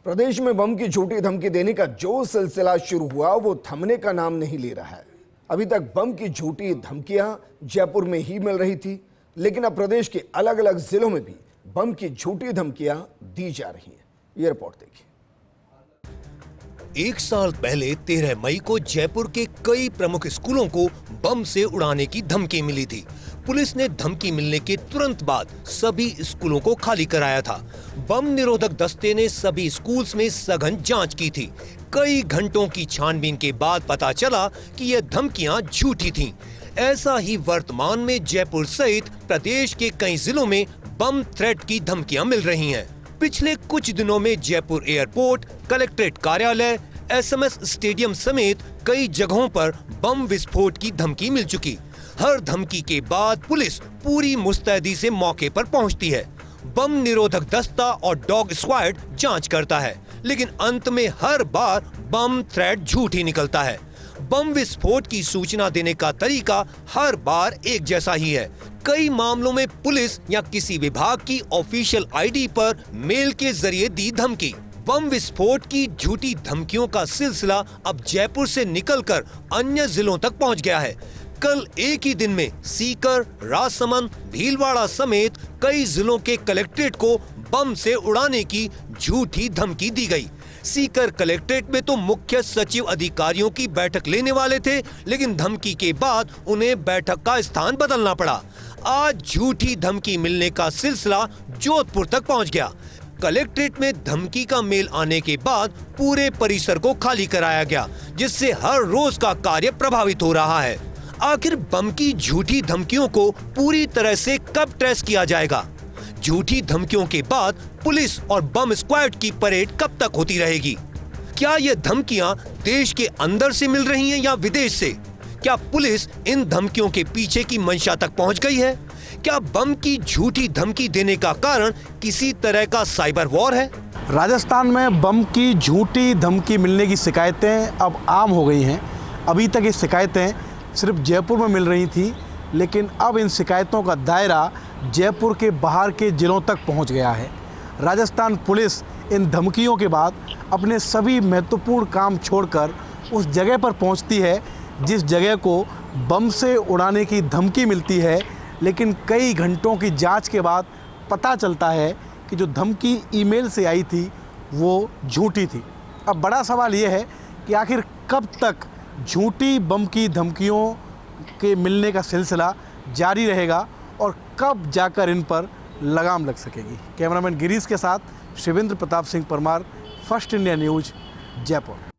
प्रदेश में बम की झूठी धमकी देने का जो सिलसिला शुरू हुआ वो थमने का नाम नहीं ले रहा है। अभी तक बम की झूठी धमकियां जयपुर में ही मिल रही थी, लेकिन अब प्रदेश के अलग अलग जिलों में भी बम की झूठी धमकियां दी जा रही हैं। ये रिपोर्ट देखिए। एक साल पहले 13 मई को जयपुर के कई प्रमुख स्कूलों को बम से उड़ाने की धमकी मिली थी। पुलिस ने धमकी मिलने के तुरंत बाद सभी स्कूलों को खाली कराया था। बम निरोधक दस्ते ने सभी स्कूल्स में सघन जांच की थी। कई घंटों की छानबीन के बाद पता चला कि ये धमकियां झूठी थीं। ऐसा ही वर्तमान में जयपुर सहित प्रदेश के कई जिलों में बम थ्रेट की धमकियां मिल रही हैं। पिछले कुछ दिनों में जयपुर एयरपोर्ट, कलेक्ट्रेट कार्यालय, SMS स्टेडियम समेत कई जगहों पर बम विस्फोट की धमकी मिल चुकी। हर धमकी के बाद पुलिस पूरी मुस्तैदी से मौके पर पहुंचती है। बम निरोधक दस्ता और डॉग स्क्वाड जांच करता है, लेकिन अंत में हर बार बम थ्रेट झूठ ही निकलता है। बम विस्फोट की सूचना देने का तरीका हर बार एक जैसा ही है। कई मामलों में पुलिस या किसी विभाग की ऑफिशियल ID पर मेल के जरिए दी धमकी। बम विस्फोट की झूठी धमकियों का सिलसिला अब जयपुर से निकलकर अन्य जिलों तक पहुंच गया है। कल एक ही दिन में सीकर, राजसमंद, भीलवाड़ा समेत कई जिलों के कलेक्ट्रेट को बम से उड़ाने की झूठी धमकी दी गई। सीकर कलेक्ट्रेट में तो मुख्य सचिव अधिकारियों की बैठक लेने वाले थे, लेकिन धमकी के बाद उन्हें बैठक का स्थान बदलना पड़ा। आज झूठी धमकी मिलने का सिलसिला जोधपुर तक पहुंच गया। कलेक्ट्रेट में धमकी का मेल आने के बाद पूरे परिसर को खाली कराया गया, जिससे हर रोज का कार्य प्रभावित हो रहा है। आखिर बम की झूठी धमकियों को पूरी तरह से कब ट्रेस किया जाएगा? झूठी धमकियों के बाद पुलिस और बम स्क्वाड की परेड कब तक होती रहेगी? क्या ये धमकियां देश के अंदर से मिल रही हैं या विदेश से? क्या पुलिस इन धमकियों के पीछे की मंशा तक पहुंच गई है? क्या बम की झूठी धमकी देने का कारण किसी तरह का साइबर वॉर है? राजस्थान में बम की झूठी धमकी मिलने की शिकायतें अब आम हो गई हैं। अभी तक ये शिकायतें सिर्फ जयपुर में मिल रही थी, लेकिन अब इन शिकायतों का दायरा जयपुर के बाहर के जिलों तक पहुंच गया है। राजस्थान पुलिस इन धमकियों के बाद अपने सभी महत्वपूर्ण काम छोड़कर उस जगह पर पहुंचती है जिस जगह को बम से उड़ाने की धमकी मिलती है, लेकिन कई घंटों की जांच के बाद पता चलता है कि जो धमकी ईमेल से आई थी वो झूठी थी। अब बड़ा सवाल ये है कि आखिर कब तक झूठी बम की धमकियों के मिलने का सिलसिला जारी रहेगा और कब जाकर इन पर लगाम लग सकेगी। कैमरामैन गिरीश के साथ Shivendra Pratap Singh Parmar, first India news, Jaipur.